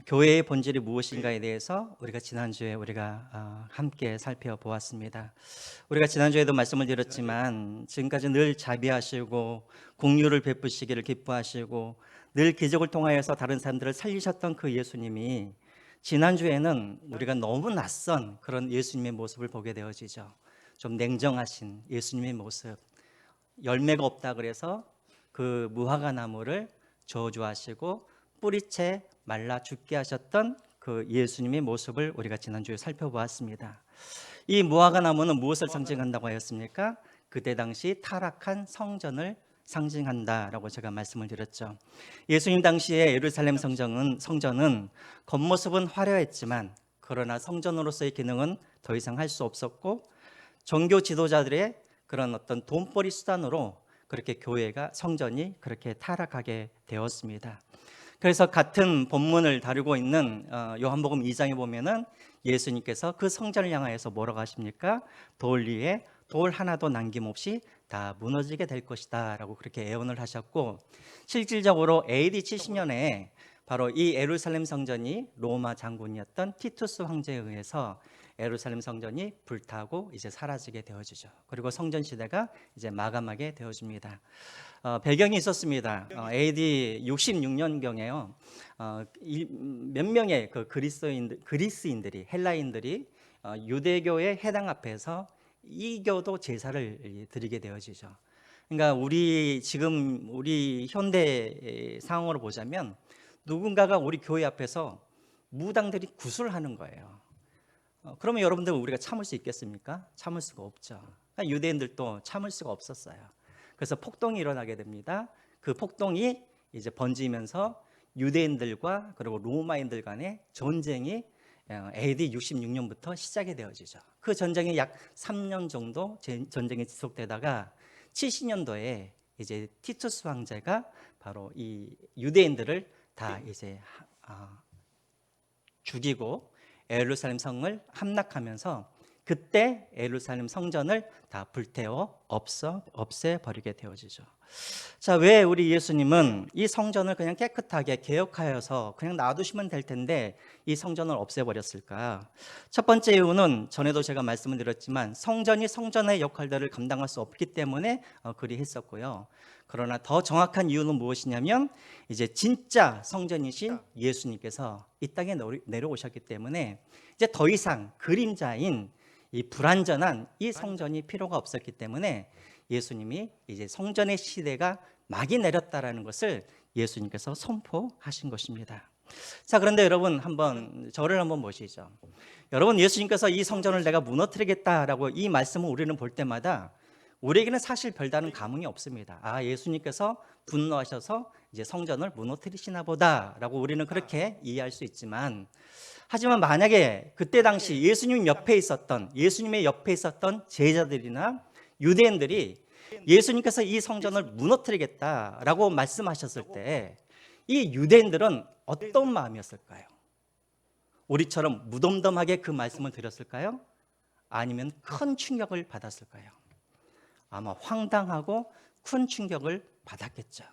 교회의 본질이 무엇인가에 대해서 우리가 지난주에 함께 살펴보았습니다. 우리가 지난주에도 말씀을 드렸지만 지금까지 늘 자비하시고 공유를 베푸시기를 기뻐하시고 늘 기적을 통하여서 다른 사람들을 살리셨던 그 예수님이 지난주에는 우리가 너무 낯선 그런 예수님의 모습을 보게 되어지죠. 좀 냉정하신 예수님의 모습, 열매가 없다 그래서 그 무화과 나무를 저주하시고 뿌리채 말라 죽게 하셨던 그 예수님의 모습을 우리가 지난주에 살펴보았습니다. 이 무화과 나무는 무엇을 상징한다고 하였습니까? 그때 당시 타락한 성전을 상징한다라고 제가 말씀을 드렸죠. 예수님 당시에 예루살렘 성전은 겉모습은 화려했지만 그러나 성전으로서의 기능은 더 이상 할 수 없었고 종교 지도자들의 그런 어떤 돈벌이 수단으로 그렇게 성전이 그렇게 타락하게 되었습니다. 그래서 같은 본문을 다루고 있는 요한복음 2장에 보면은 예수님께서 그 성전을 향하여서 뭐라고 하십니까? 돌 위에 돌 하나도 남김없이 다 무너지게 될 것이다 라고 그렇게 예언을 하셨고, 실질적으로 AD 70년에 바로 이 예루살렘 성전이 로마 장군이었던 티투스 황제에 의해서 예루살렘 성전이 불타고 이제 사라지게 되어지죠. 그리고 성전 시대가 이제 마감하게 되어집니다. 배경이 있었습니다. AD 66년경에요. 몇 명의 그 그리스인들이 헬라인들이 유대교의 해당 앞에서 이교도 제사를 드리게 되어지죠. 그러니까 우리 현대 상황으로 보자면 누군가가 우리 교회 앞에서 무당들이 구술하는 거예요. 그러면 여러분들 우리가 참을 수 있겠습니까? 참을 수가 없죠. 그러니까 유대인들도 참을 수가 없었어요. 그래서 폭동이 일어나게 됩니다. 그 폭동이 이제 번지면서 유대인들과 그리고 로마인들 간의 전쟁이 AD 66년부터 시작이 되어지죠. 그 전쟁이 약 3년 정도 전쟁이 지속되다가 70년도에 이제 티투스 황제가 바로 이 유대인들을 다 이제 죽이고 예루살렘 성을 함락하면서 그때 예루살렘 성전을 다 불태워 없애버리게 되어지죠. 자, 왜 우리 예수님은 이 성전을 그냥 깨끗하게 개혁하여서 그냥 놔두시면 될 텐데 이 성전을 없애버렸을까? 첫 번째 이유는 전에도 제가 말씀을 드렸지만 성전이 성전의 역할들을 감당할 수 없기 때문에 그리 했었고요. 그러나 더 정확한 이유는 무엇이냐면 이제 진짜 성전이신 예수님께서 이 땅에 내려오셨기 때문에 이제 더 이상 그림자인 이 불완전한 이 성전이 필요가 없었기 때문에 예수님이 이제 성전의 시대가 막이 내렸다라는 것을 예수님께서 선포하신 것입니다. 자, 그런데 여러분 저를 한번 보시죠. 여러분, 예수님께서 이 성전을 내가 무너뜨리겠다라고 이 말씀을 우리는 볼 때마다 우리에게는 사실 별다른 감흥이 없습니다. 예수님께서 분노하셔서 이제 성전을 무너뜨리시나 보다라고 우리는 그렇게 이해할 수 있지만, 하지만 만약에 그때 당시 예수님의 옆에 있었던 제자들이나 유대인들이 예수님께서 이 성전을 무너뜨리겠다라고 말씀하셨을 때 이 유대인들은 어떤 마음이었을까요? 우리처럼 무덤덤하게 그 말씀을 드렸을까요? 아니면 큰 충격을 받았을까요? 아마 황당하고 큰 충격을 받았겠죠.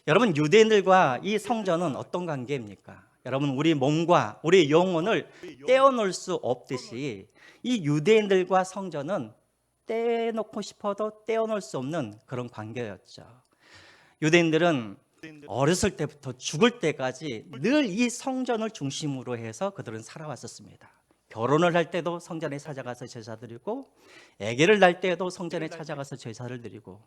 여러분, 유대인들과 이 성전은 어떤 관계입니까? 여러분, 우리 몸과 우리 영혼을 떼어놓을 수 없듯이 이 유대인들과 성전은 떼놓고 싶어도 떼어놓을 수 없는 그런 관계였죠. 유대인들은 어렸을 때부터 죽을 때까지 늘 이 성전을 중심으로 해서 그들은 살아왔었습니다. 결혼을 할 때도 성전에 찾아가서 제사 드리고, 아기를 낳을 때도 성전에 찾아가서 제사를 드리고,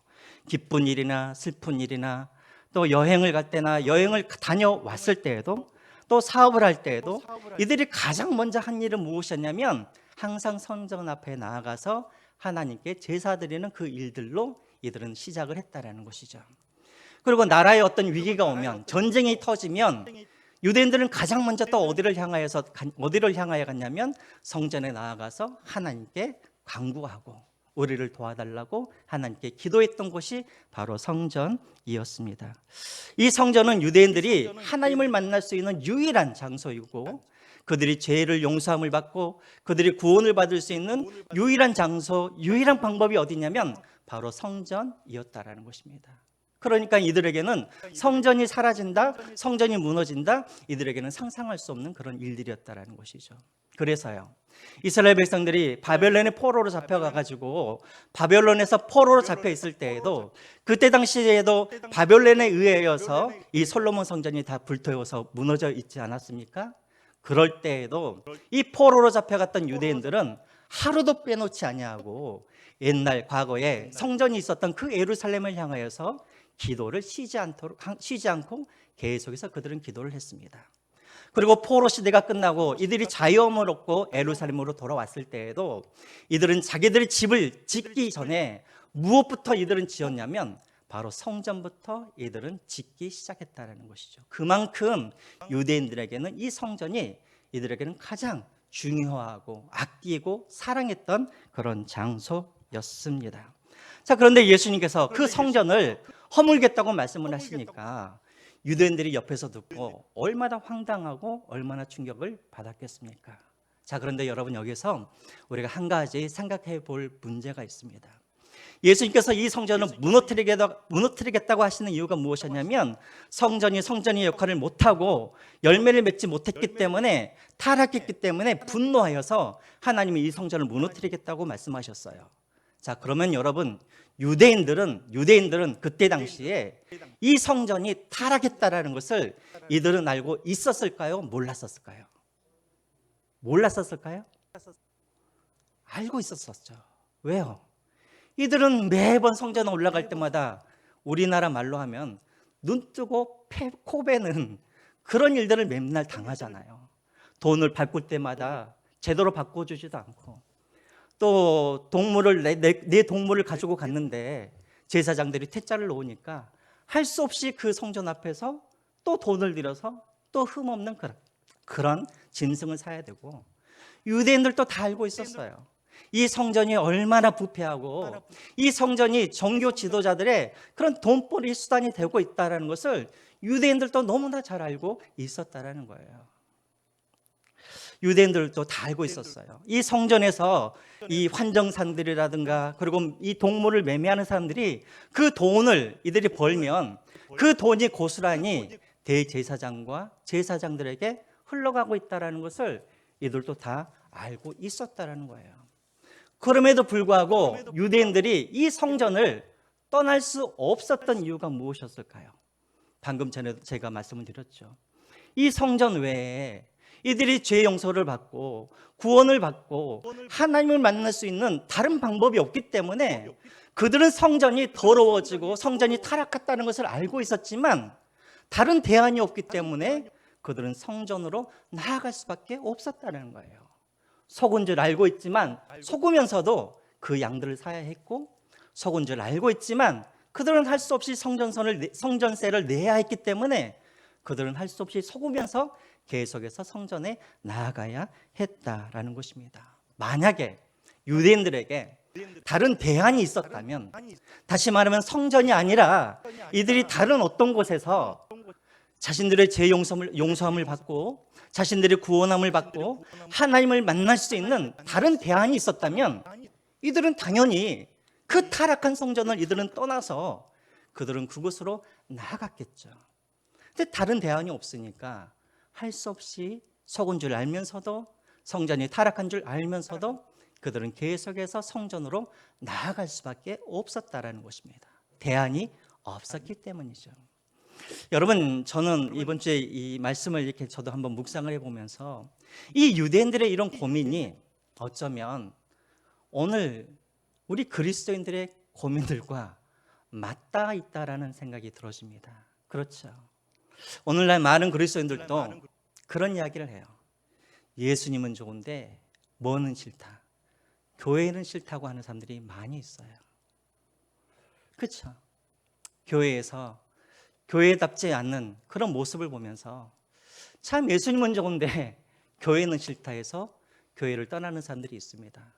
기쁜 일이나 슬픈 일이나 또 여행을 갈 때나 여행을 다녀왔을 때에도 또 사업을 할 때에도 이들이 가장 먼저 한 일은 무엇이었냐면 항상 성전 앞에 나아가서 하나님께 제사 드리는 그 일들로 이들은 시작을 했다라는 것이죠. 그리고 나라에 어떤 위기가 오면, 전쟁이 터지면 유대인들은 가장 먼저 또 어디를 향하여 갔냐면 성전에 나아가서 하나님께 간구하고 우리를 도와달라고 하나님께 기도했던 곳이 바로 성전이었습니다. 이 성전은 유대인들이 하나님을 만날 수 있는 유일한 장소이고, 그들이 죄를 용서함을 받고 그들이 구원을 받을 수 있는 유일한 장소, 유일한 방법이 어디냐면 바로 성전이었다라는 것입니다. 그러니까 이들에게는 성전이 사라진다, 성전이 무너진다, 이들에게는 상상할 수 없는 그런 일들이었다라는 것이죠. 그래서요, 이스라엘 백성들이 바벨론의 포로로 잡혀가가지고 바벨론에서 포로로 잡혀 있을 때에도, 그때 당시에도 바벨론에 의해서 이 솔로몬 성전이 다 불태워서 무너져 있지 않았습니까? 그럴 때에도 이 포로로 잡혀갔던 유대인들은 하루도 빼놓지 아니하고 옛날 과거에 성전이 있었던 그 예루살렘을 향하여서 기도를 쉬지 않고 계속해서 그들은 기도를 했습니다. 그리고 포로 시대가 끝나고 이들이 자유함을 얻고 예루살렘으로 돌아왔을 때에도 이들은 자기들의 집을 짓기 전에 무엇부터 이들은 지었냐면 바로 성전부터 이들은 짓기 시작했다는 것이죠. 그만큼 유대인들에게는 이 성전이 이들에게는 가장 중요하고 아끼고 사랑했던 그런 장소였습니다. 자, 그런데 예수님께서 그 성전을 허물겠다고 말씀을 하시니까 유대인들이 옆에서 듣고 얼마나 황당하고 얼마나 충격을 받았겠습니까? 자, 그런데 여러분, 여기서 우리가 한 가지 생각해 볼 문제가 있습니다. 예수님께서 이 성전을 무너뜨리겠다고 하시는 이유가 무엇이냐면 성전이 성전의 역할을 못하고 열매를 맺지 못했기 때문에, 타락했기 때문에 분노하여서 하나님이 이 성전을 무너뜨리겠다고 말씀하셨어요. 자, 그러면 여러분, 유대인들은 그때 당시에 이 성전이 타락했다라는 것을 이들은 알고 있었을까요? 몰랐었을까요? 몰랐었을까요? 알고 있었었죠. 왜요? 이들은 매번 성전에 올라갈 때마다 우리나라 말로 하면 눈 뜨고 코 베는 그런 일들을 맨날 당하잖아요. 돈을 바꿀 때마다 제대로 바꿔주지도 않고, 또 동물을 내 동물을 가지고 갔는데 제사장들이 퇴짜를 놓으니까 할 수 없이 그 성전 앞에서 또 돈을 들여서 또 흠없는 그런 짐승을 사야 되고, 유대인들도 다 알고 있었어요. 이 성전이 얼마나 부패하고 이 성전이 종교 지도자들의 그런 돈벌이 수단이 되고 있다는 것을 유대인들도 너무나 잘 알고 있었다는 거예요. 유대인들도 다 알고 있었어요. 이 성전에서 이 환정산들이라든가 그리고 이 동물을 매매하는 사람들이 그 돈을 이들이 벌면 그 돈이 고스란히 대제사장과 제사장들에게 흘러가고 있다는 것을 이들도 다 알고 있었다는 거예요. 그럼에도 불구하고 유대인들이 이 성전을 떠날 수 없었던 이유가 무엇이었을까요? 방금 전에 제가 말씀을 드렸죠. 이 성전 외에 이들이 죄 용서를 받고 구원을 받고 하나님을 만날 수 있는 다른 방법이 없기 때문에 그들은 성전이 더러워지고 성전이 타락했다는 것을 알고 있었지만 다른 대안이 없기 때문에 그들은 성전으로 나아갈 수밖에 없었다는 거예요. 속은 줄 알고 있지만 속으면서도 그 양들을 사야 했고, 속은 줄 알고 있지만 그들은 할 수 없이 성전세를 내야 했기 때문에 그들은 할 수 없이 속으면서 계속해서 성전에 나아가야 했다라는 것입니다. 만약에 유대인들에게 다른 대안이 있었다면, 다시 말하면 성전이 아니라 이들이 다른 어떤 곳에서 자신들의 죄 용서함을 받고 자신들의 구원함을 받고 하나님을 만날 수 있는 다른 대안이 있었다면 이들은 당연히 그 타락한 성전을 이들은 떠나서 그들은 그곳으로 나아갔겠죠. 근데 다른 대안이 없으니까 할 수 없이 속은 줄 알면서도, 성전이 타락한 줄 알면서도 그들은 계속해서 성전으로 나아갈 수밖에 없었다라는 것입니다. 대안이 없었기 때문이죠. 여러분, 저는 이번 주에 이 말씀을 이렇게 저도 한번 묵상을 해보면서 이 유대인들의 이런 고민이 어쩌면 오늘 우리 그리스도인들의 고민들과 맞닿아 있다라는 생각이 들어집니다. 그렇죠. 오늘날 많은 그리스도인들도 그런 이야기를 해요. 예수님은 좋은데 뭐는 싫다, 교회는 싫다고 하는 사람들이 많이 있어요. 그렇죠. 교회에서 교회답지 않는 그런 모습을 보면서 참 예수님은 좋은데 교회는 싫다 해서 교회를 떠나는 사람들이 있습니다.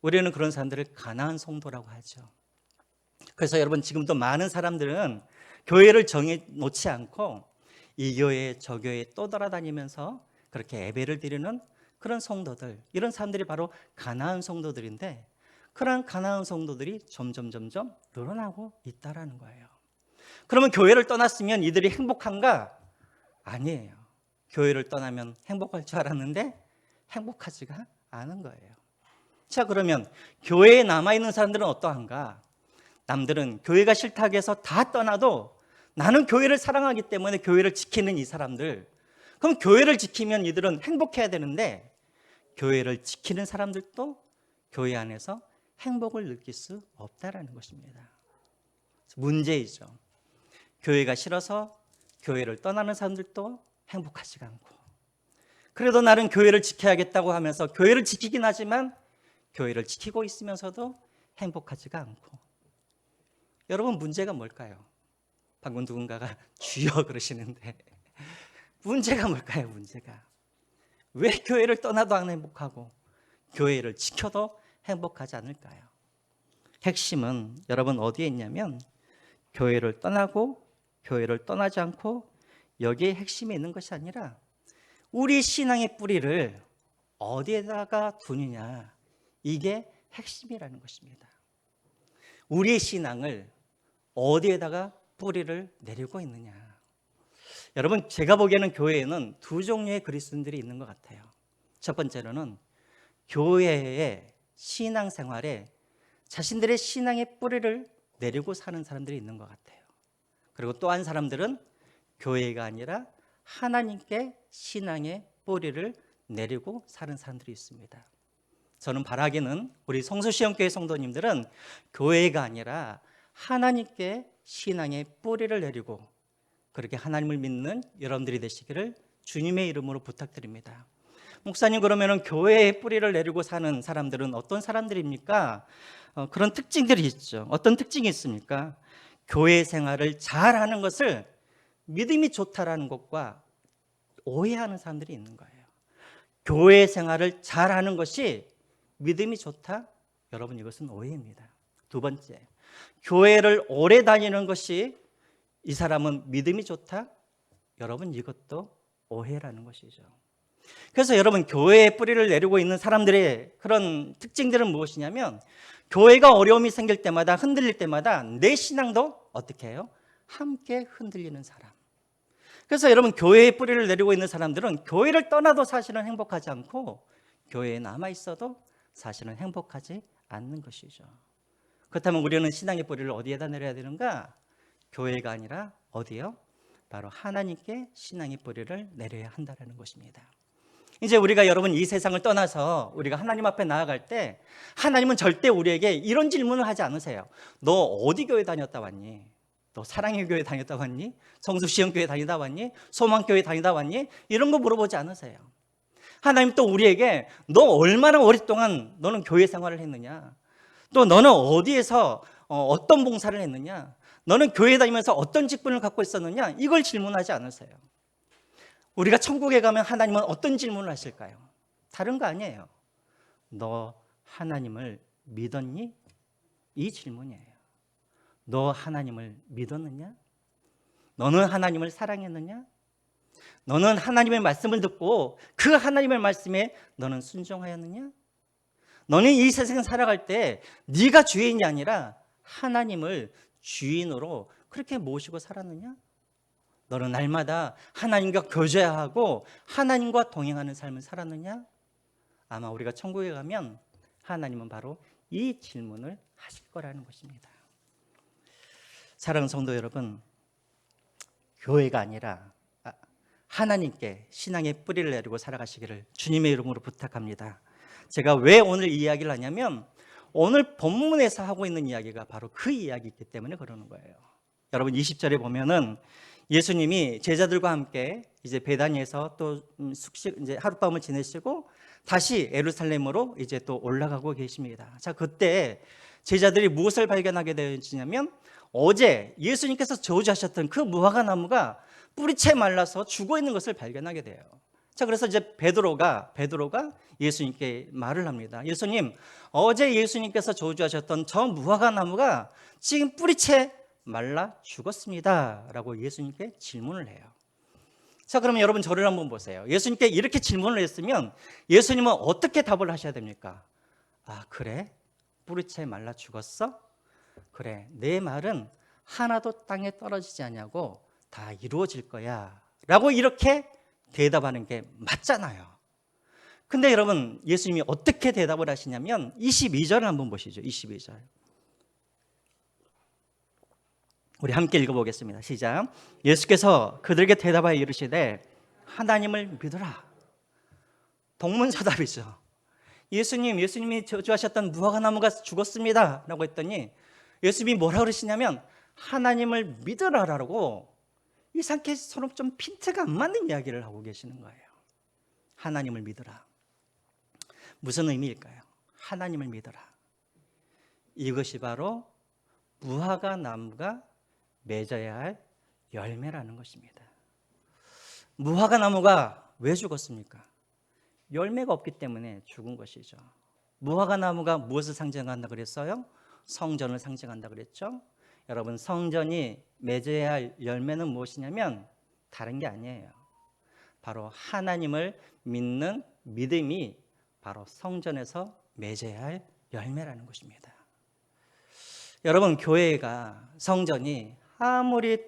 우리는 그런 사람들을 가나안 성도라고 하죠. 그래서 여러분, 지금도 많은 사람들은 교회를 정해 놓지 않고 이 교회 저 교회에 떠돌아다니면서 그렇게 예배를 드리는 그런 성도들, 이런 사람들이 바로 가나안 성도들인데, 그런 가나안 성도들이 점점 늘어나고 있다라는 거예요. 그러면 교회를 떠났으면 이들이 행복한가? 아니에요. 교회를 떠나면 행복할 줄 알았는데 행복하지가 않은 거예요. 자, 그러면 교회에 남아있는 사람들은 어떠한가? 남들은 교회가 싫다고 해서 다 떠나도 나는 교회를 사랑하기 때문에 교회를 지키는 이 사람들, 그럼 교회를 지키면 이들은 행복해야 되는데 교회를 지키는 사람들도 교회 안에서 행복을 느낄 수 없다라는 것입니다. 문제이죠. 교회가 싫어서 교회를 떠나는 사람들도 행복하지가 않고, 그래도 나는 교회를 지켜야겠다고 하면서 교회를 지키긴 하지만 교회를 지키고 있으면서도 행복하지가 않고. 여러분, 문제가 뭘까요? 방금 누군가가 주여 그러시는데 문제가 뭘까요? 문제가 왜 교회를 떠나도 안 행복하고 교회를 지켜도 행복하지 않을까요? 핵심은 여러분 어디에 있냐면 교회를 떠나고 교회를 떠나지 않고, 여기에 핵심이 있는 것이 아니라 우리 신앙의 뿌리를 어디에다가 두느냐, 이게 핵심이라는 것입니다. 우리의 신앙을 어디에다가 뿌리를 내리고 있느냐. 여러분, 제가 보기에는 교회에는 두 종류의 그리스도인들이 있는 것 같아요. 첫 번째로는 교회의 신앙생활에 자신들의 신앙의 뿌리를 내리고 사는 사람들이 있는 것 같아요. 그리고 또 한 사람들은 교회가 아니라 하나님께 신앙의 뿌리를 내리고 사는 사람들이 있습니다. 저는 바라기는 우리 성수시험교회 성도님들은 교회가 아니라 하나님께 신앙의 뿌리를 내리고 그렇게 하나님을 믿는 여러분들이 되시기를 주님의 이름으로 부탁드립니다. 목사님, 그러면 교회의 뿌리를 내리고 사는 사람들은 어떤 사람들입니까? 그런 특징들이 있죠. 어떤 특징이 있습니까? 교회 생활을 잘하는 것을 믿음이 좋다라는 것과 오해하는 사람들이 있는 거예요. 교회 생활을 잘하는 것이 믿음이 좋다? 여러분, 이것은 오해입니다. 두 번째, 교회를 오래 다니는 것이 이 사람은 믿음이 좋다? 여러분, 이것도 오해라는 것이죠. 그래서 여러분, 교회에 뿌리를 내리고 있는 사람들의 그런 특징들은 무엇이냐면 교회가 어려움이 생길 때마다, 흔들릴 때마다 내 신앙도 어떻게 해요? 함께 흔들리는 사람. 그래서 여러분, 교회에 뿌리를 내리고 있는 사람들은 교회를 떠나도 사실은 행복하지 않고 교회에 남아있어도 사실은 행복하지 않는 것이죠. 그렇다면 우리는 신앙의 뿌리를 어디에다 내려야 되는가? 교회가 아니라 어디요? 바로 하나님께 신앙의 뿌리를 내려야 한다는 것입니다. 이제 우리가 여러분 이 세상을 떠나서 우리가 하나님 앞에 나아갈 때 하나님은 절대 우리에게 이런 질문을 하지 않으세요. 너 어디 교회 다녔다 왔니? 너 사랑의 교회 다녔다 왔니? 성수시험교회 다니다 왔니? 소망교회 다니다 왔니? 이런 거 물어보지 않으세요. 하나님 또 우리에게 너 얼마나 오랫동안 너는 교회 생활을 했느냐? 또 너는 어디에서 어떤 봉사를 했느냐? 너는 교회 다니면서 어떤 직분을 갖고 있었느냐? 이걸 질문하지 않으세요. 우리가 천국에 가면 하나님은 어떤 질문을 하실까요? 다른 거 아니에요. 너 하나님을 믿었니? 이 질문이에요. 너 하나님을 믿었느냐? 너는 하나님을 사랑했느냐? 너는 하나님의 말씀을 듣고 그 하나님의 말씀에 너는 순종하였느냐? 너는 이 세상 살아갈 때 네가 주인이 아니라 하나님을 주인으로 그렇게 모시고 살았느냐? 너는 날마다 하나님과 교제하고 하나님과 동행하는 삶을 살았느냐? 아마 우리가 천국에 가면 하나님은 바로 이 질문을 하실 거라는 것입니다. 사랑하는 성도 여러분, 교회가 아니라 하나님께 신앙의 뿌리를 내리고 살아가시기를 주님의 이름으로 부탁합니다. 제가 왜 오늘 이 이야기를 하냐면 오늘 본문에서 하고 있는 이야기가 바로 그 이야기이기 때문에 그러는 거예요. 여러분 20절에 보면은 예수님이 제자들과 함께 이제 베다니에서 또 숙식 이제 하룻밤을 지내시고 다시 예루살렘으로 이제 또 올라가고 계십니다. 자, 그때 제자들이 무엇을 발견하게 되었냐면 어제 예수님께서 저주하셨던 그 무화과 나무가 뿌리채 말라서 죽어 있는 것을 발견하게 돼요. 자, 그래서 이제 베드로가 예수님께 말을 합니다. 예수님, 어제 예수님께서 저주하셨던 저 무화과 나무가 지금 뿌리채 말라 죽었습니다 라고 예수님께 질문을 해요. 자, 그러면 여러분 저를 한번 보세요. 예수님께 이렇게 질문을 했으면 예수님은 어떻게 답을 하셔야 됩니까? 아, 그래? 뿌리채 말라 죽었어? 그래, 내 말은 하나도 땅에 떨어지지 않냐고 다 이루어질 거야 라고 이렇게 대답하는 게 맞잖아요. 근데 여러분, 예수님이 어떻게 대답을 하시냐면 22절을 한번 보시죠. 22절 우리 함께 읽어보겠습니다. 시작. 예수께서 그들에게 대답하여 이르시되 하나님을 믿으라. 동문서답이죠. 예수님이 저주하셨던 무화과나무가 죽었습니다 라고 했더니 예수님이 뭐라 그러시냐면 하나님을 믿으라라고 이상하게 서로 좀 핀트가 안 맞는 이야기를 하고 계시는 거예요. 하나님을 믿으라. 무슨 의미일까요? 하나님을 믿어라. 이것이 바로 무화과나무가 맺어야 할 열매라는 것입니다. 무화과나무가 왜 죽었습니까? 열매가 없기 때문에 죽은 것이죠. 무화과나무가 무엇을 상징한다 그랬어요? 성전을 상징한다 그랬죠. 여러분, 성전이 맺어야 할 열매는 무엇이냐면 다른 게 아니에요. 바로 하나님을 믿는 믿음이 바로 성전에서 맺어야 할 열매라는 것입니다. 여러분, 교회가 성전이 아무리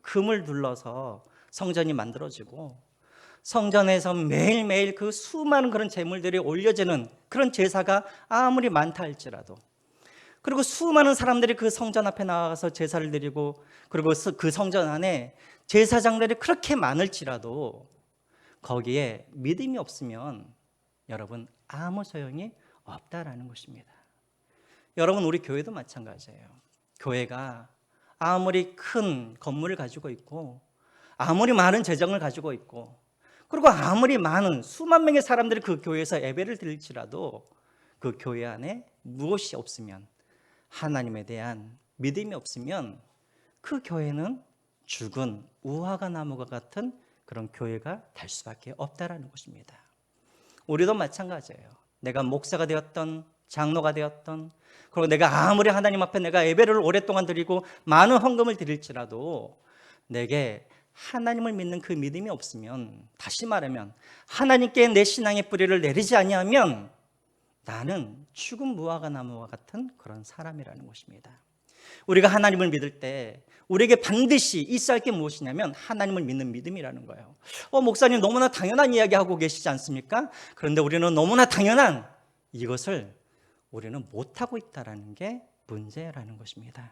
금을 둘러서 성전이 만들어지고 성전에서 매일매일 그 수많은 그런 제물들이 올려지는 그런 제사가 아무리 많다 할지라도, 그리고 수많은 사람들이 그 성전 앞에 나가서 제사를 드리고, 그리고 그 성전 안에 제사장들이 그렇게 많을지라도 거기에 믿음이 없으면 여러분 아무 소용이 없다라는 것입니다. 여러분, 우리 교회도 마찬가지예요. 교회가 아무리 큰 건물을 가지고 있고 아무리 많은 재정을 가지고 있고 그리고 아무리 많은 수만 명의 사람들이 그 교회에서 예배를 드릴지라도 그 교회 안에 무엇이 없으면, 하나님에 대한 믿음이 없으면 그 교회는 죽은 무화과나무와 같은 그런 교회가 될 수밖에 없다라는 것입니다. 우리도 마찬가지예요. 내가 목사가 되었던, 장로가 되었던, 그리고 내가 아무리 하나님 앞에 내가 예배를 오랫동안 드리고 많은 헌금을 드릴지라도 내게 하나님을 믿는 그 믿음이 없으면, 다시 말하면 하나님께 내 신앙의 뿌리를 내리지 아니하면 나는 죽은 무화과나무와 같은 그런 사람이라는 것입니다. 우리가 하나님을 믿을 때 우리에게 반드시 있어야 할 게 무엇이냐면 하나님을 믿는 믿음이라는 거예요. 목사님, 너무나 당연한 이야기하고 계시지 않습니까? 그런데 우리는 너무나 당연한 이것을 우리는 못하고 있다는 게 문제라는 것입니다.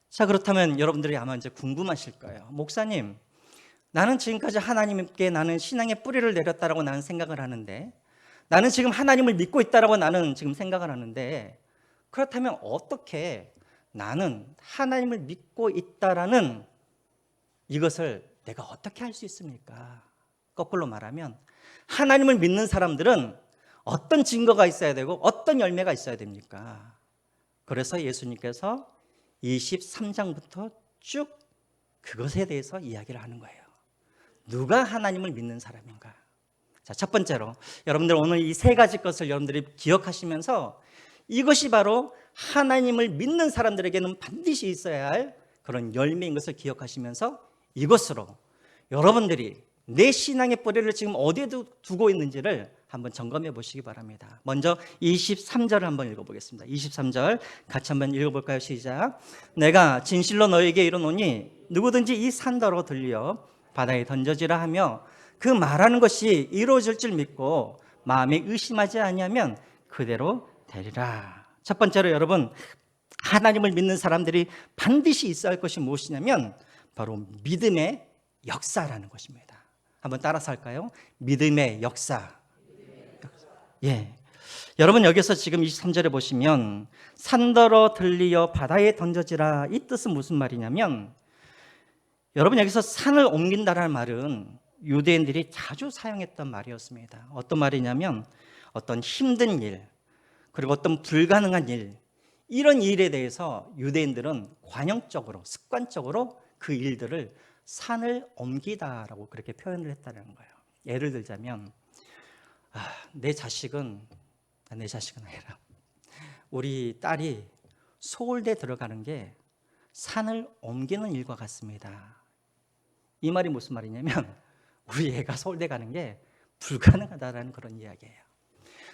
자, 그렇다면 여러분들이 아마 이제 궁금하실 거예요. 목사님, 나는 지금까지 하나님께 나는 신앙의 뿌리를 내렸다라고 나는 생각을 하는데, 나는 지금 하나님을 믿고 있다라고 나는 지금 생각을 하는데, 그렇다면 어떻게 나는 하나님을 믿고 있다라는 이것을 내가 어떻게 할 수 있습니까? 거꾸로 말하면 하나님을 믿는 사람들은 어떤 증거가 있어야 되고 어떤 열매가 있어야 됩니까? 그래서 예수님께서 23장부터 쭉 그것에 대해서 이야기를 하는 거예요. 누가 하나님을 믿는 사람인가? 자, 첫 번째로 여러분들 오늘 이 세 가지 것을 여러분들이 기억하시면서 이것이 바로 하나님을 믿는 사람들에게는 반드시 있어야 할 그런 열매인 것을 기억하시면서 이것으로 여러분들이 내 신앙의 뿌리를 지금 어디에 두고 있는지를 한번 점검해 보시기 바랍니다. 먼저 23절을 한번 읽어보겠습니다. 23절 같이 한번 읽어볼까요? 시작. 내가 진실로 너에게 이르노니 누구든지 이 산더러 들려 바다에 던져지라 하며 그 말하는 것이 이루어질 줄 믿고 마음에 의심하지 아니하면 그대로 되리라. 첫 번째로 여러분, 하나님을 믿는 사람들이 반드시 있어야 할 것이 무엇이냐면 바로 믿음의 역사라는 것입니다. 한번 따라서 할까요? 믿음의 역사. 예. 여러분, 여기서 지금 23절에 보시면 산더러 들리어 바다에 던져지라, 이 뜻은 무슨 말이냐면, 여러분, 여기서 산을 옮긴다라는 말은 유대인들이 자주 사용했던 말이었습니다. 어떤 말이냐면 어떤 힘든 일, 그리고 어떤 불가능한 일, 이런 일에 대해서 유대인들은 관용적으로, 습관적으로 그 일들을 산을 옮기다라고 그렇게 표현을 했다는 거예요. 예를 들자면 내 자식은 아니라 우리 딸이 서울대 들어가는 게 산을 옮기는 일과 같습니다. 이 말이 무슨 말이냐면 우리 애가 서울대 가는 게 불가능하다라는 그런 이야기예요.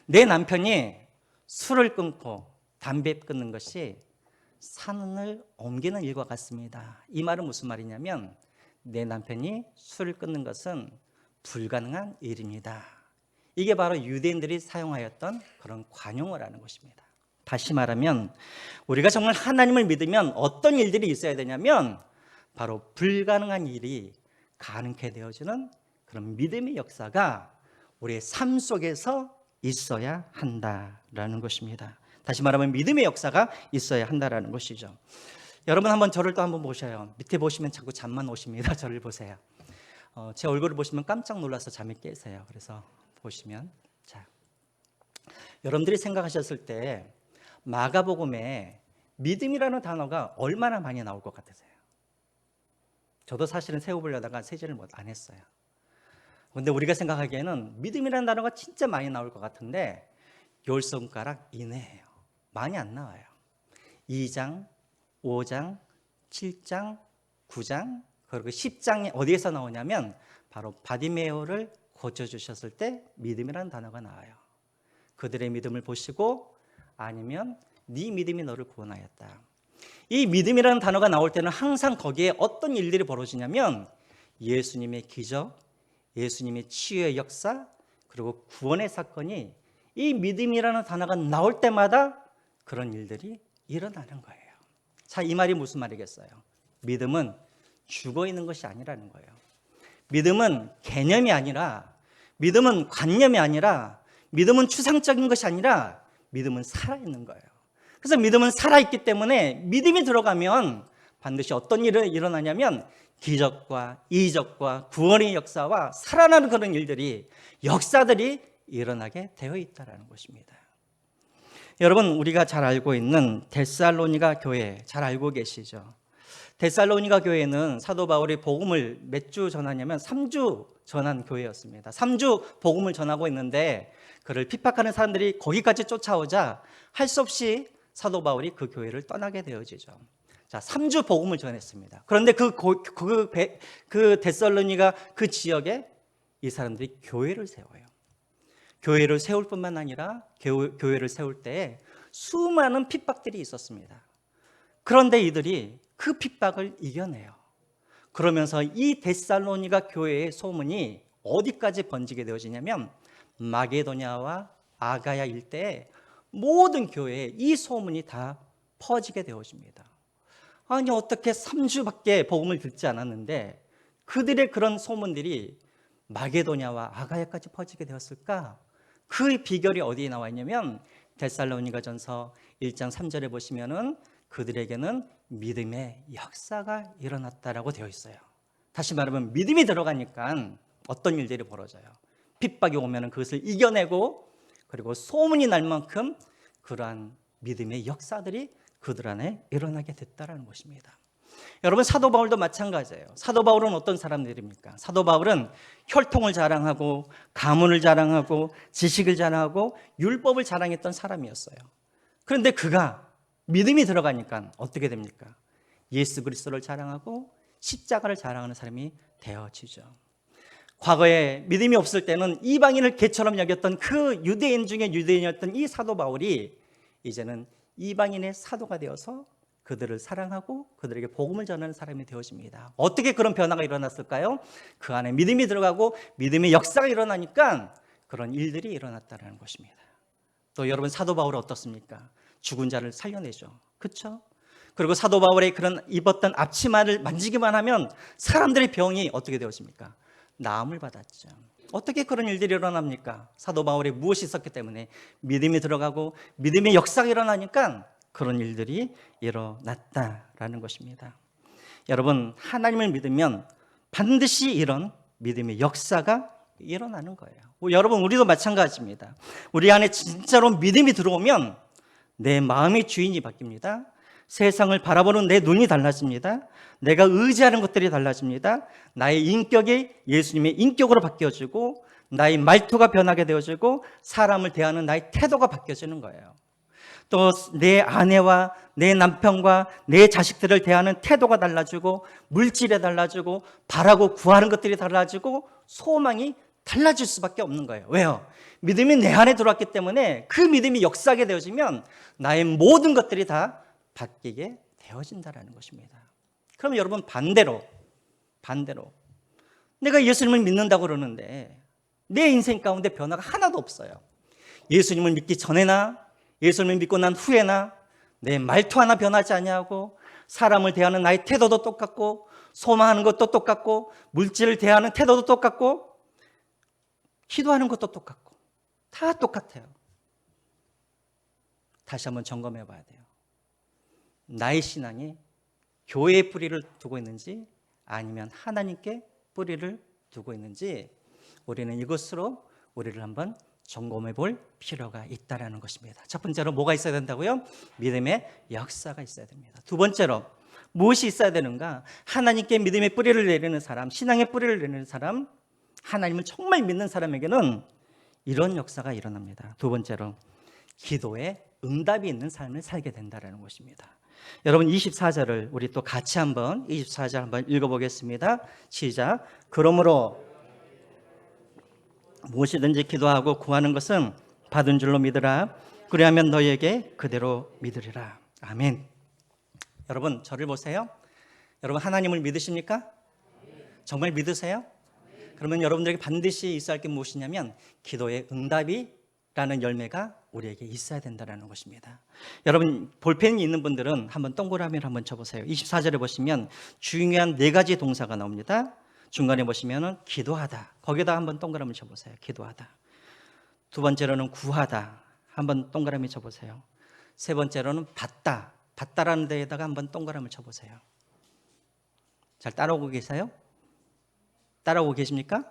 내 남편이 술을 끊고 담배 끊는 것이 산을 옮기는 일과 같습니다. 이 말은 무슨 말이냐면 내 남편이 술을 끊는 것은 불가능한 일입니다. 이게 바로 유대인들이 사용하였던 그런 관용어를 하는 것입니다. 다시 말하면 우리가 정말 하나님을 믿으면 어떤 일들이 있어야 되냐면 바로 불가능한 일이 가능케 되어지는 그런 믿음의 역사가 우리의 삶 속에서 있어야 한다라는 것입니다. 다시 말하면 믿음의 역사가 있어야 한다라는 것이죠. 여러분 한번 저를 또 한번 보셔요. 밑에 보시면 자꾸 잠만 오십니다. 저를 보세요. 제 얼굴을 보시면 깜짝 놀라서 잠이 깨세요. 그래서 보시면 자, 여러분들이 생각하셨을 때 마가복음에 믿음이라는 단어가 얼마나 많이 나올 것 같으세요? 저도 사실은 세워보려다가 세지를 안 했어요. 근데 우리가 생각하기에는 믿음이라는 단어가 진짜 많이 나올 것 같은데 10손가락 이내예요. 많이 안 나와요. 2장, 5장, 7장, 9장, 그리고 10장이 어디에서 나오냐면 바로 바디메오를 고쳐주셨을 때 믿음이라는 단어가 나와요. 그들의 믿음을 보시고 아니면 네 믿음이 너를 구원하였다. 이 믿음이라는 단어가 나올 때는 항상 거기에 어떤 일들이 벌어지냐면 예수님의 기적, 예수님의 치유의 역사, 그리고 구원의 사건이 이 믿음이라는 단어가 나올 때마다 그런 일들이 일어나는 거예요. 자, 이 말이 무슨 말이겠어요? 믿음은 죽어 있는 것이 아니라는 거예요. 믿음은 개념이 아니라, 믿음은 관념이 아니라, 믿음은 추상적인 것이 아니라 믿음은 살아있는 거예요. 그래서 믿음은 살아있기 때문에 믿음이 들어가면 반드시 어떤 일이 일어나냐면 기적과 이적과 구원의 역사와 살아나는 그런 일들이, 역사들이 일어나게 되어 있다는 것입니다. 여러분, 우리가 잘 알고 있는 데살로니가 교회 잘 알고 계시죠? 데살로니가 교회는 사도 바울이 복음을 몇 주 전하냐면 3주 전한 교회였습니다. 3주 복음을 전하고 있는데 그를 핍박하는 사람들이 거기까지 쫓아오자 할 수 없이 사도 바울이 그 교회를 떠나게 되어지죠. 자, 3주 복음을 전했습니다. 그런데 그 데살로니가 그 지역에 이 사람들이 교회를 세워요. 교회를 세울 뿐만 아니라 교회를 세울 때에 수많은 핍박들이 있었습니다. 그런데 이들이 그 핍박을 이겨내요. 그러면서 이 데살로니가 교회의 소문이 어디까지 번지게 되어지냐면 마게도냐와 아가야 일대에 모든 교회에 이 소문이 다 퍼지게 되어집니다. 아니, 어떻게 3주밖에 복음을 듣지 않았는데 그들의 그런 소문들이 마게도냐와 아가야까지 퍼지게 되었을까? 그 비결이 어디에 나와 있냐면 데살로니가전서 1장 3절에 보시면은 그들에게는 믿음의 역사가 일어났다라고 되어 있어요. 다시 말하면 믿음이 들어가니까 어떤 일들이 벌어져요. 핍박이 오면은 그것을 이겨내고, 그리고 소문이 날 만큼 그러한 믿음의 역사들이 그들 안에 일어나게 됐다라는 것입니다. 여러분, 사도 바울도 마찬가지예요. 사도 바울은 어떤 사람들입니까? 사도 바울은 혈통을 자랑하고 가문을 자랑하고 지식을 자랑하고 율법을 자랑했던 사람이었어요. 그런데 그가 믿음이 들어가니까 어떻게 됩니까? 예수 그리스도를 자랑하고 십자가를 자랑하는 사람이 되어지죠. 과거에 믿음이 없을 때는 이방인을 개처럼 여겼던 그 유대인 중에 유대인이었던 이 사도 바울이 이제는 이방인의 사도가 되어서 그들을 사랑하고 그들에게 복음을 전하는 사람이 되어집니다. 어떻게 그런 변화가 일어났을까요? 그 안에 믿음이 들어가고 믿음의 역사가 일어나니까 그런 일들이 일어났다는 것입니다. 또 여러분, 사도 바울은 어떻습니까? 죽은 자를 살려내죠. 그렇죠? 그리고 사도 바울의 그런 입었던 앞치마를 만지기만 하면 사람들의 병이 어떻게 되었습니까? 나음을 받았죠. 어떻게 그런 일들이 일어납니까? 사도 바울에 무엇이 있었기 때문에 믿음이 들어가고 믿음의 역사가 일어나니까 그런 일들이 일어났다라는 것입니다. 여러분, 하나님을 믿으면 반드시 이런 믿음의 역사가 일어나는 거예요. 여러분, 우리도 마찬가지입니다. 우리 안에 진짜로 믿음이 들어오면 내 마음의 주인이 바뀝니다. 세상을 바라보는 내 눈이 달라집니다. 내가 의지하는 것들이 달라집니다. 나의 인격이 예수님의 인격으로 바뀌어지고 나의 말투가 변하게 되어지고 사람을 대하는 나의 태도가 바뀌어지는 거예요. 또 내 아내와 내 남편과 내 자식들을 대하는 태도가 달라지고 물질이 달라지고 바라고 구하는 것들이 달라지고 소망이 달라질 수밖에 없는 거예요. 왜요? 믿음이 내 안에 들어왔기 때문에 그 믿음이 역사하게 되어지면 나의 모든 것들이 다 바뀌게 되어진다라는 것입니다. 그럼 여러분 반대로 내가 예수님을 믿는다고 그러는데 내 인생 가운데 변화가 하나도 없어요. 예수님을 믿기 전에나 예수님을 믿고 난 후에나 내 말투 하나 변하지 아니하고 사람을 대하는 나의 태도도 똑같고 소망하는 것도 똑같고 물질을 대하는 태도도 똑같고 기도하는 것도 똑같고 다 똑같아요. 다시 한번 점검해 봐야 돼요. 나의 신앙이 교회에 뿌리를 두고 있는지 아니면 하나님께 뿌리를 두고 있는지 우리는 이것으로 우리를 한번 점검해 볼 필요가 있다는 것입니다. 첫 번째로 뭐가 있어야 된다고요? 믿음의 역사가 있어야 됩니다. 두 번째로 무엇이 있어야 되는가? 하나님께 믿음의 뿌리를 내리는 사람, 신앙의 뿌리를 내리는 사람, 하나님을 정말 믿는 사람에게는 이런 역사가 일어납니다. 두 번째로 기도에 응답이 있는 삶을 살게 된다는 것입니다. 여러분 24절을 우리 또 같이 한번 24절 한번 읽어보겠습니다. 시작. 그러므로 무엇이든지 기도하고 구하는 것은 받은 줄로 믿으라. 그리하면 너희에게 그대로 믿으리라. 아멘. 여러분 저를 보세요. 여러분 하나님을 믿으십니까? 정말 믿으세요? 그러면 여러분들에게 반드시 있어야 할 게 무엇이냐면 기도의 응답이라는 열매가 우리에게 있어야 된다는 것입니다. 여러분 볼펜이 있는 분들은 한번 동그라미를 한번 쳐보세요. 24절에 보시면 중요한 네 가지 동사가 나옵니다. 중간에 보시면 기도하다, 거기다 한번 동그라미 쳐보세요. 기도하다. 두 번째로는 구하다, 한번 동그라미 쳐보세요. 세 번째로는 받다, 받다라는 데에다가 한번 동그라미 쳐보세요. 잘 따라오고 계세요? 따라오고 계십니까?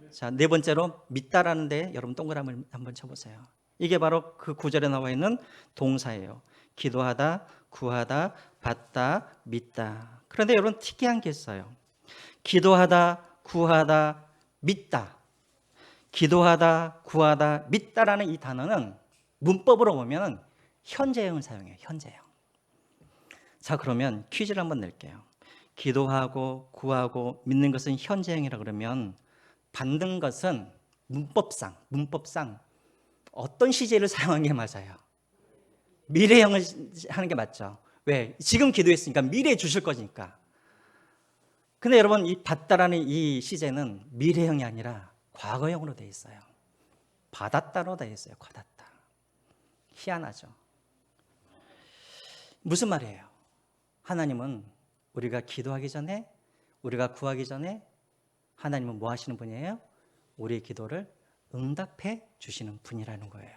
자, 네 번째로 믿다라는 데 여러분 동그라미를 한번 쳐보세요. 이게 바로 그 구절에 나와 있는 동사예요. 기도하다, 구하다, 받다, 믿다. 그런데 여러분 특이한 게 있어요. 기도하다, 구하다, 믿다. 기도하다, 구하다, 믿다라는 이 단어는 문법으로 보면 현재형을 사용해요. 현재형. 자, 그러면 퀴즈를 한번 낼게요. 기도하고 구하고 믿는 것은 현재형이라 그러면 받는 것은 문법상 어떤 시제를 사용한 게 맞아요? 미래형을 하는 게 맞죠. 왜? 지금 기도했으니까 미래에 주실 거니까. 근데 여러분 이 받다라는 이 시제는 미래형이 아니라 과거형으로 되어 있어요. 받았다로 되어 있어요. 받았다. 희한하죠. 무슨 말이에요? 하나님은 우리가 기도하기 전에, 우리가 구하기 전에 하나님은 뭐 하시는 분이에요? 우리의 기도를 응답해 주시는 분이라는 거예요.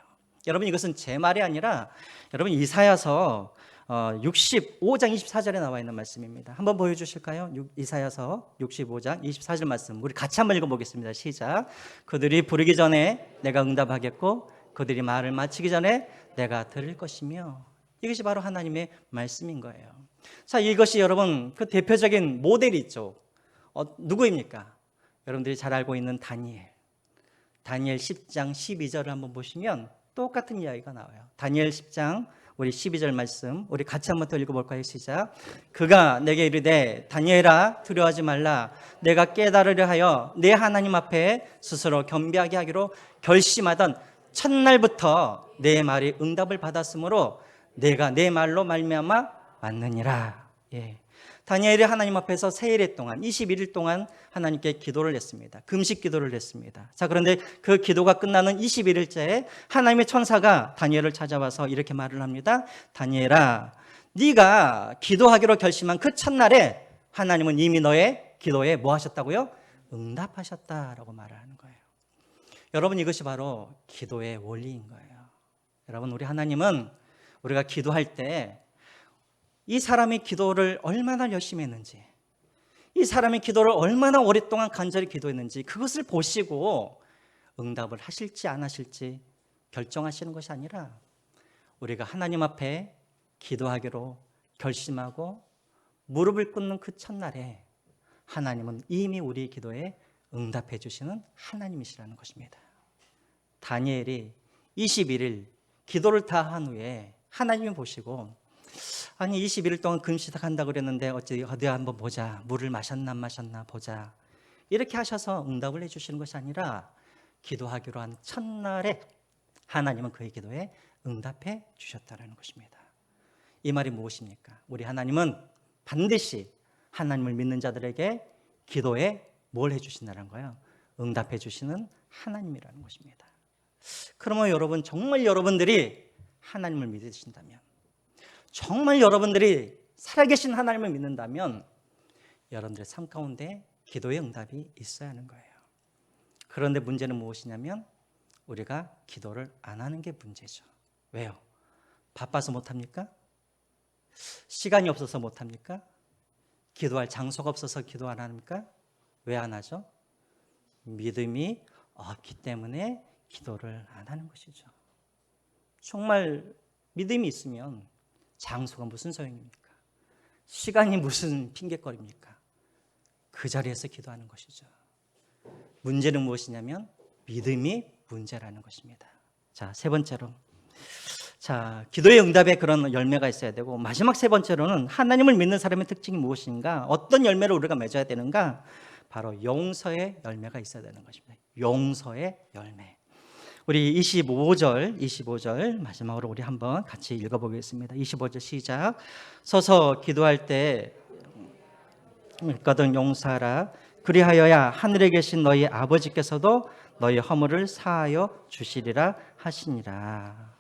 여러분 이것은 제 말이 아니라 여러분 이사야서 65장 24절에 나와 있는 말씀입니다. 한번 보여주실까요? 이사야서 65장 24절 말씀 우리 같이 한번 읽어보겠습니다. 시작. 그들이 부르기 전에 내가 응답하겠고 그들이 말을 마치기 전에 내가 들을 것이며. 이것이 바로 하나님의 말씀인 거예요. 자, 이것이 여러분 그 대표적인 모델이 있죠. 누구입니까? 여러분들이 잘 알고 있는 다니엘 10장 12절을 한번 보시면 똑같은 이야기가 나와요. 다니엘 10장 우리 12절 말씀 우리 같이 한번 더 읽어볼까요? 시작. 그가 내게 이르되 다니엘아 두려워하지 말라. 내가 깨달으려 하여 내 하나님 앞에 스스로 겸비하게 하기로 결심하던 첫날부터 내 말이 응답을 받았으므로 내가 내 말로 말미암아 왔느니라. 예. 다니엘이 하나님 앞에서 세일 동안 21일 동안 하나님께 기도를 했습니다. 금식 기도를 했습니다. 자, 그런데 그 기도가 끝나는 21일째에 하나님의 천사가 다니엘을 찾아와서 이렇게 말을 합니다. 다니엘아, 네가 기도하기로 결심한 그 첫날에 하나님은 이미 너의 기도에 뭐 하셨다고요? 응답하셨다라고 말을 하는 거예요. 여러분 이것이 바로 기도의 원리인 거예요. 여러분 우리 하나님은 우리가 기도할 때 이 사람의 기도를 얼마나 열심히 했는지, 이 사람의 기도를 얼마나 오랫동안 간절히 기도했는지 그것을 보시고 응답을 하실지 안 하실지 결정하시는 것이 아니라 우리가 하나님 앞에 기도하기로 결심하고 무릎을 꿇는 그 첫날에 하나님은 이미 우리의 기도에 응답해 주시는 하나님이시라는 것입니다. 다니엘이 21일 기도를 다 한 후에 하나님이 보시고 아니 21일 동안 금식한다고 그랬는데 어디 한번 보자. 물을 마셨나 안 마셨나 보자. 이렇게 하셔서 응답을 해주시는 것이 아니라 기도하기로 한 첫날에 하나님은 그의 기도에 응답해 주셨다는 것입니다. 이 말이 무엇입니까? 우리 하나님은 반드시 하나님을 믿는 자들에게 기도에 뭘 해주신다는 거예요? 응답해 주시는 하나님이라는 것입니다. 그러면 여러분, 정말 여러분들이 하나님을 믿으신다면, 정말 여러분들이 살아계신 하나님을 믿는다면 여러분들의 삶 가운데 기도의 응답이 있어야 하는 거예요. 그런데 문제는 무엇이냐면 우리가 기도를 안 하는 게 문제죠. 왜요? 바빠서 못합니까? 시간이 없어서 못합니까? 기도할 장소가 없어서 기도 안 합니까? 왜 안 하죠? 믿음이 없기 때문에 기도를 안 하는 것이죠. 정말 믿음이 있으면 장소가 무슨 소용입니까? 시간이 무슨 핑계거리입니까? 그 자리에서 기도하는 것이죠. 문제는 무엇이냐면 믿음이 문제라는 것입니다. 자, 세 번째로, 기도의 응답에 그런 열매가 있어야 되고, 마지막 세 번째로는 하나님을 믿는 사람의 특징이 무엇인가, 어떤 열매를 우리가 맺어야 되는가, 바로 용서의 열매가 있어야 되는 것입니다. 용서의 열매. 우리 25절 마지막으로 우리 한번 같이 읽어보겠습니다. 25절 시작. 서서 기도할 때 일거든 용서하라. 그리하여야 하늘에 계신 너희 아버지께서도 너희 허물을 사하여 주시리라 하시니라.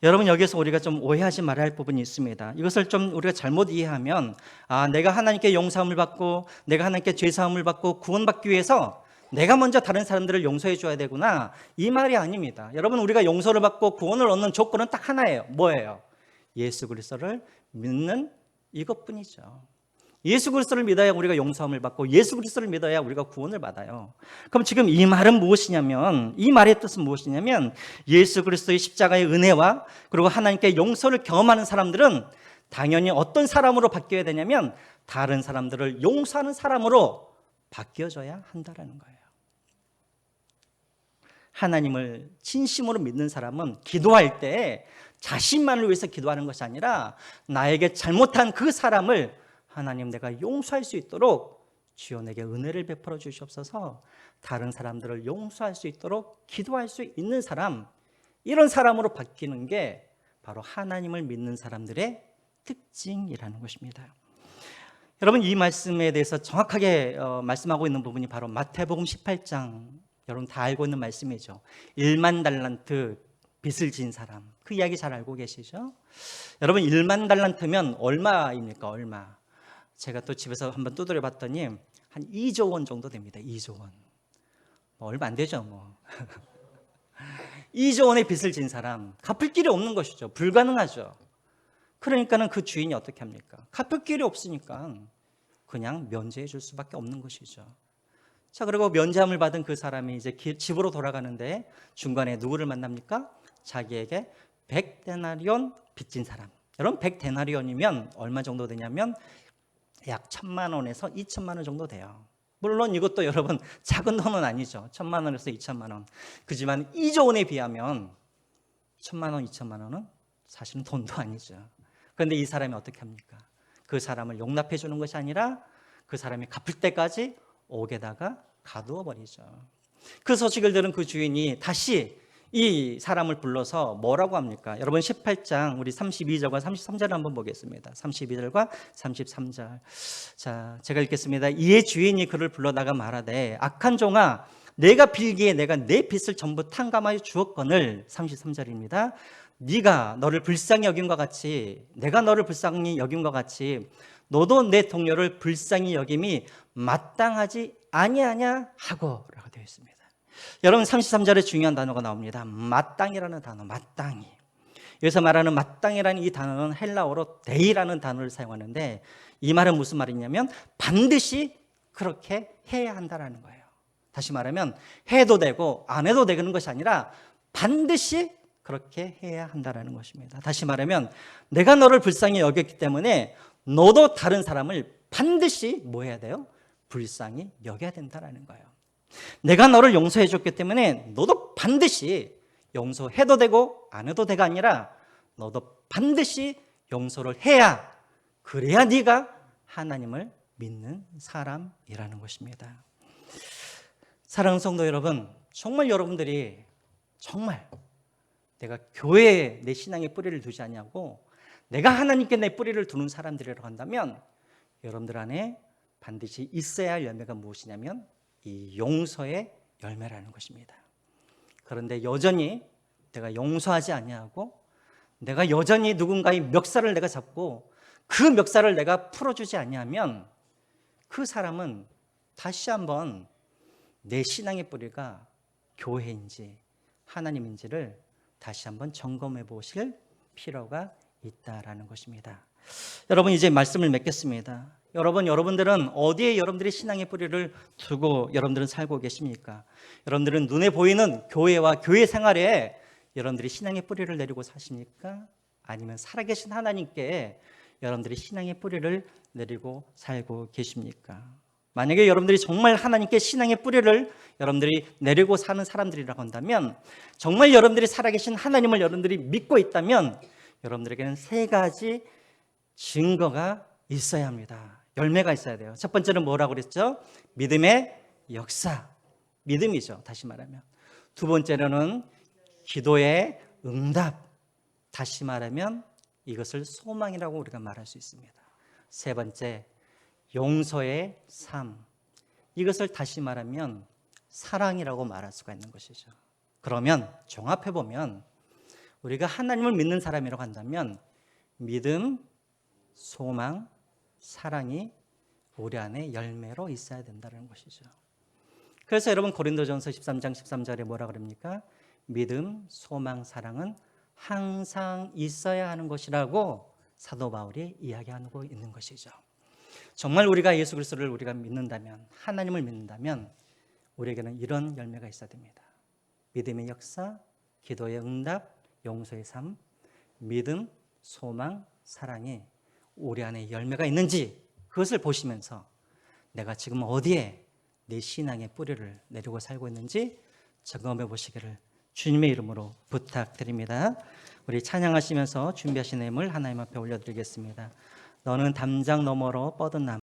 여러분, 여기서 우리가 좀 오해하지 말아야 할 부분이 있습니다. 이것을 좀 우리가 잘못 이해하면, 내가 하나님께 용서함을 받고 내가 하나님께 죄사함을 받고 구원받기 위해서 내가 먼저 다른 사람들을 용서해 줘야 되구나, 이 말이 아닙니다. 여러분, 우리가 용서를 받고 구원을 얻는 조건은 딱 하나예요. 뭐예요? 예수 그리스도를 믿는 이것뿐이죠. 예수 그리스도를 믿어야 우리가 용서함을 받고 예수 그리스도를 믿어야 우리가 구원을 받아요. 그럼 지금 이 말은 무엇이냐면, 이 말의 뜻은 무엇이냐면, 예수 그리스도의 십자가의 은혜와 그리고 하나님께 용서를 경험하는 사람들은 당연히 어떤 사람으로 바뀌어야 되냐면 다른 사람들을 용서하는 사람으로 바뀌어져야 한다는 거예요. 하나님을 진심으로 믿는 사람은 기도할 때 자신만을 위해서 기도하는 것이 아니라 나에게 잘못한 그 사람을 하나님, 내가 용서할 수 있도록 주여 내게 은혜를 베풀어 주시옵소서, 다른 사람들을 용서할 수 있도록 기도할 수 있는 사람, 이런 사람으로 바뀌는 게 바로 하나님을 믿는 사람들의 특징이라는 것입니다. 여러분, 이 말씀에 대해서 정확하게 말씀하고 있는 부분이 바로 마태복음 18장, 여러분 다 알고 있는 말씀이죠. 1만 달란트 빚을 진 사람, 그 이야기 잘 알고 계시죠? 여러분, 1만 달란트면 얼마입니까? 얼마? 제가 또 집에서 한번 두드려 봤더니 한 2조 원 정도 됩니다. 2조 원. 얼마 안 되죠, 뭐. 2조 원의 빚을 진 사람, 갚을 길이 없는 것이죠. 불가능하죠. 그러니까는 그 주인이 어떻게 합니까? 갚을 길이 없으니까 그냥 면제해 줄 수밖에 없는 것이죠. 자, 그리고 면제함을 받은 그 사람이 이제 집으로 돌아가는데 중간에 누구를 만납니까? 자기에게 100데나리온 빚진 사람. 여러분, 100데나리온이면 얼마 정도 되냐면 약 1,000만 원에서 2,000만 원 정도 돼요. 물론 이것도 여러분 작은 돈은 아니죠. 1,000만 원에서 2,000만 원. 그지만 2조 원에 비하면 1,000만 원, 2,000만 원은 사실은 돈도 아니죠. 그런데 이 사람이 어떻게 합니까? 그 사람을 용납해 주는 것이 아니라 그 사람이 갚을 때까지 옥에다가 가두어 버리죠. 그 소식을 들은 그 주인이 다시 이 사람을 불러서 뭐라고 합니까? 여러분, 18장 우리 32절과 33절을 한번 보겠습니다. 32절과 33절. 자, 제가 읽겠습니다. 이에 주인이 그를 불러다가 말하되, 악한 종아, 내가 빌기에 내가 내 빚을 전부 탕감하여 주었거늘. 33절입니다. 네가 너를 불쌍히 여김과 같이, 내가 너를 불쌍히 여김과 같이 너도 내 동료를 불쌍히 여김이 마땅하지 아니하냐 하고 라고 되어 있습니다. 여러분, 33절에 중요한 단어가 나옵니다. 마땅이라는 단어, 마땅히. 여기서 말하는 마땅이라는 이 단어는 헬라어로 데이라는 단어를 사용하는데, 이 말은 무슨 말이냐면 반드시 그렇게 해야 한다는 거예요. 다시 말하면 해도 되고 안 해도 되는 것이 아니라 반드시 그렇게 해야 한다는 것입니다. 다시 말하면 내가 너를 불쌍히 여겼기 때문에 너도 다른 사람을 반드시 뭐 해야 돼요? 불쌍히 여겨야 된다는 거예요. 내가 너를 용서해 줬기 때문에 너도 반드시 용서해도 되고 안 해도 되가 아니라 너도 반드시 용서를 해야, 그래야 네가 하나님을 믿는 사람이라는 것입니다. 사랑하는 성도 여러분, 정말 여러분들이 정말 내가 교회에 내 신앙의 뿌리를 두지 않냐고 내가 하나님께 내 뿌리를 두는 사람들이라고 한다면 여러분들 안에 반드시 있어야 할 열매가 무엇이냐면 이 용서의 열매라는 것입니다. 그런데 여전히 내가 용서하지 아니하고 내가 여전히 누군가의 멱살을 내가 잡고 그 멱살을 내가 풀어주지 아니하면 그 사람은 다시 한번 내 신앙의 뿌리가 교회인지 하나님인지를 다시 한번 점검해 보실 필요가 있다라는 것입니다. 여러분, 이제 말씀을 맺겠습니다. 여러분들은 어디에 여러분들이 신앙의 뿌리를 두고 여러분들은 살고 계십니까? 여러분들은 눈에 보이는 교회와 교회 생활에 여러분들이 신앙의 뿌리를 내리고 사십니까? 아니면 살아계신 하나님께 여러분들이 신앙의 뿌리를 내리고 살고 계십니까? 만약에 여러분들이 정말 하나님께 신앙의 뿌리를 여러분들이 내리고 사는 사람들이라고 한다면, 정말 여러분들이 살아계신 하나님을 여러분들이 믿고 있다면 여러분들에게는 세 가지 증거가 있어야 합니다. 열매가 있어야 돼요. 첫 번째는 뭐라고 그랬죠? 믿음의 역사, 믿음이죠. 다시 말하면. 두 번째로는 기도의 응답, 다시 말하면 이것을 소망이라고 우리가 말할 수 있습니다. 세 번째, 용서의 삶, 이것을 다시 말하면 사랑이라고 말할 수가 있는 것이죠. 그러면 종합해보면 우리가 하나님을 믿는 사람이라고 한다면 믿음, 소망, 사랑이 우리 안에 열매로 있어야 된다는 것이죠. 그래서 여러분 고린도전서 13장 13절에 뭐라 그럽니까? 믿음, 소망, 사랑은 항상 있어야 하는 것이라고 사도 바울이 이야기하고 있는 것이죠. 정말 우리가 예수 그리스도를 우리가 믿는다면, 하나님을 믿는다면 우리에게는 이런 열매가 있어야 됩니다. 믿음의 역사, 기도의 응답, 용서의 삶, 믿음, 소망, 사랑이 우리 안에 열매가 있는지 그것을 보시면서 내가 지금 어디에 내 신앙의 뿌리를 내리고 살고 있는지 점검해 보시기를 주님의 이름으로 부탁드립니다. 우리 찬양하시면서 준비하신 예물 하나님 앞에 올려드리겠습니다. 너는 담장 너머로 뻗은 나무